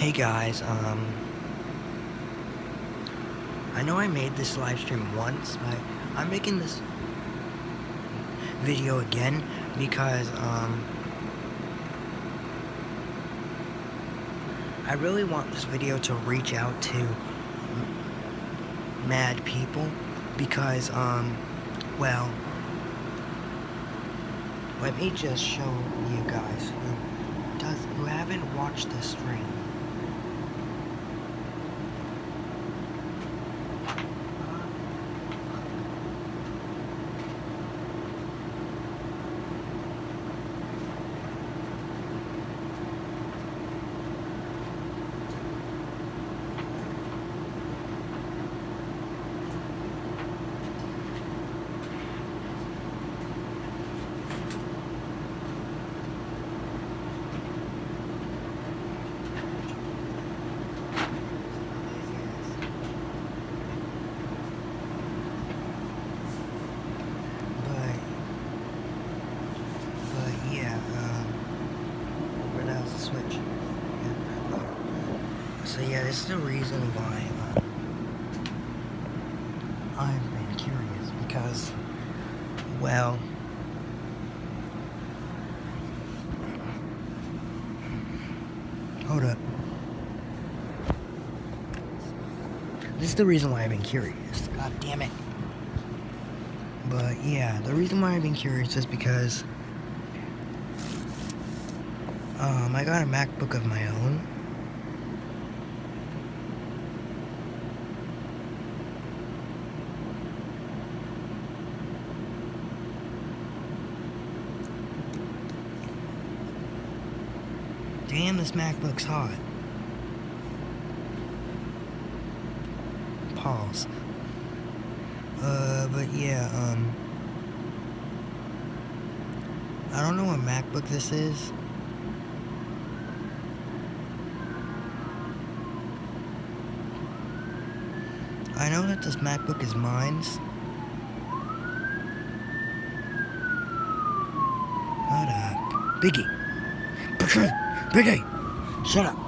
Hey guys, I know I made this live stream once, but I'm making this video again because, I really want this video to reach out to mad people because, well, let me just show you guys who haven't watched the stream. Switch. Yeah. So yeah, this is the reason why I've been curious because, well, hold up. This is the reason why I've been curious. God damn it. But yeah, the reason why I've been curious is because I got a MacBook of my own. Damn, this MacBook's hot. Pause. But yeah, I don't know what MacBook this is. I know that this MacBook is mine's. Shut up. Biggie. Biggie! Shut up. No,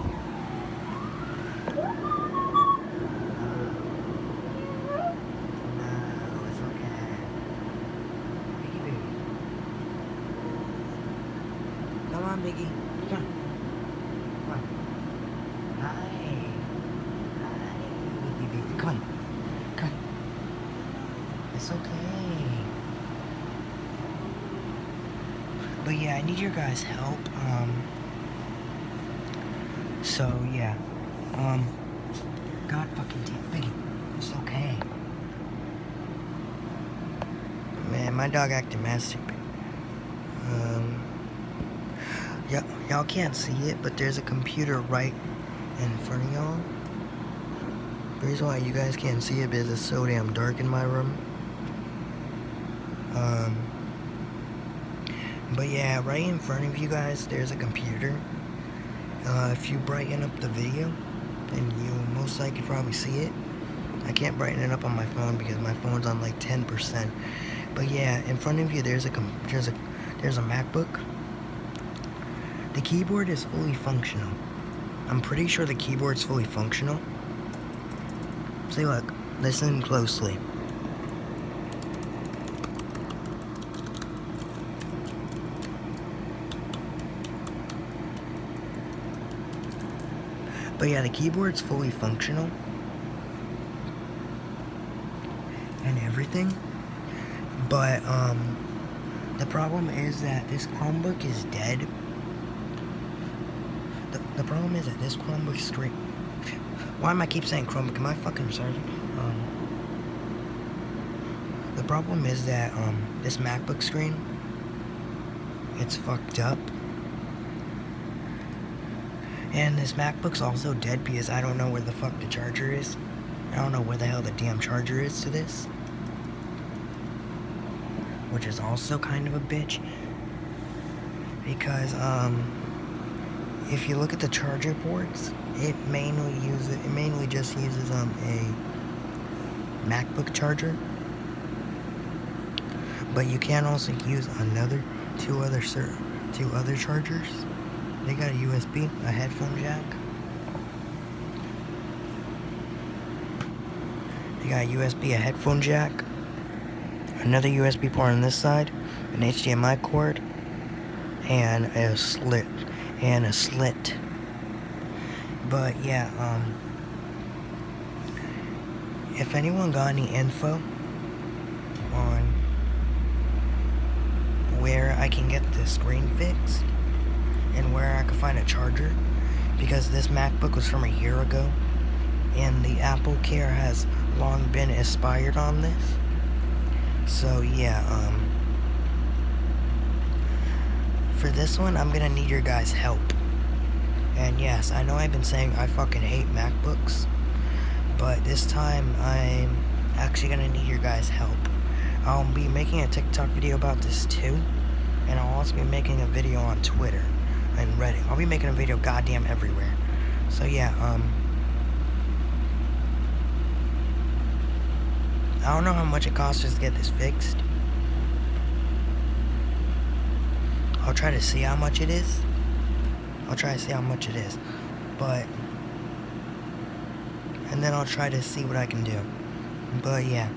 it's okay. Biggie. Come on, Biggie. Come on. Come on. Hi. Biggie. Come on. Come on. It's okay. But yeah, I need your guys' help. So yeah. God fucking damn, Biggie. It's okay. Man, my dog acted mad stupid. Y'all can't see it, but there's a computer right in front of y'all. The reason why you guys can't see it is it's so damn dark in my room. But yeah, right in front of you guys, there's a computer. If you brighten up the video, then you'll most likely probably see it. I can't brighten it up on my phone because my phone's on like 10%. But yeah, in front of you, there's a MacBook. The keyboard is fully functional. I'm pretty sure the keyboard's fully functional. See, look, listen closely. But yeah, the keyboard's fully functional and everything. But the problem is that this Chromebook is dead. The problem is that this Chromebook screen. Why am I keep saying Chromebook? Am I fucking retarded? The problem is that this MacBook screen, it's fucked up. And this MacBook's also dead because I don't know where the fuck the charger is. I don't know where the hell the damn charger is to this. Which is also kind of a bitch. Because, if you look at the charger ports, it mainly just uses, a MacBook charger. But you can also use two other chargers. They got a USB, a headphone jack, You got USB, a headphone jack, another USB port on this side, an HDMI cord, and a slit. But yeah, if anyone got any info on where I can get the screen fixed and where I can find a charger, because this MacBook was from a year ago and the Apple Care has long been expired on this. So yeah, for this one I'm gonna need your guys' help. And yes, I know I've been saying I fucking hate MacBooks, but this time I'm actually gonna need your guys' help. I'll be making a TikTok video about this too, and I'll also be making a video on Twitter and Reddit. I'll be making a video goddamn everywhere. So yeah, I don't know how much it costs us to get this fixed. I'll try to see how much it is. But, and then I'll try to see what I can do. But yeah.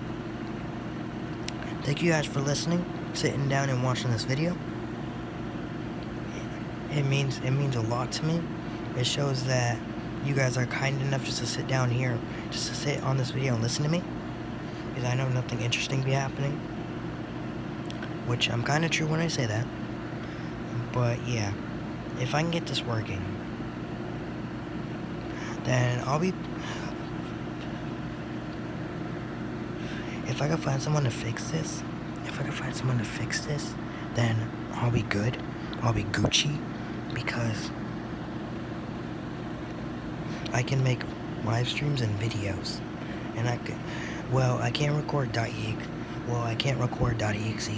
Thank you guys for listening, sitting down and watching this video. It means a lot to me. It shows that you guys are kind enough just to sit down here, just to sit on this video and listen to me. Because I know nothing interesting be happening. Which I'm kind of true when I say that. But yeah, if I can get this working, then I'll be... If I can find someone to fix this, then I'll be good. I'll be Gucci, because I can make live streams and videos. And I can... Well, I can't record .exe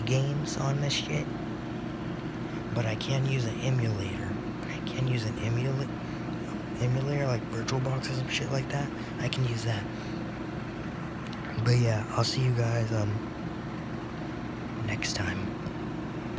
games on this shit, but I can use an emulator. Emulator like VirtualBox or some shit like that. I can use that. But yeah, I'll see you guys next time.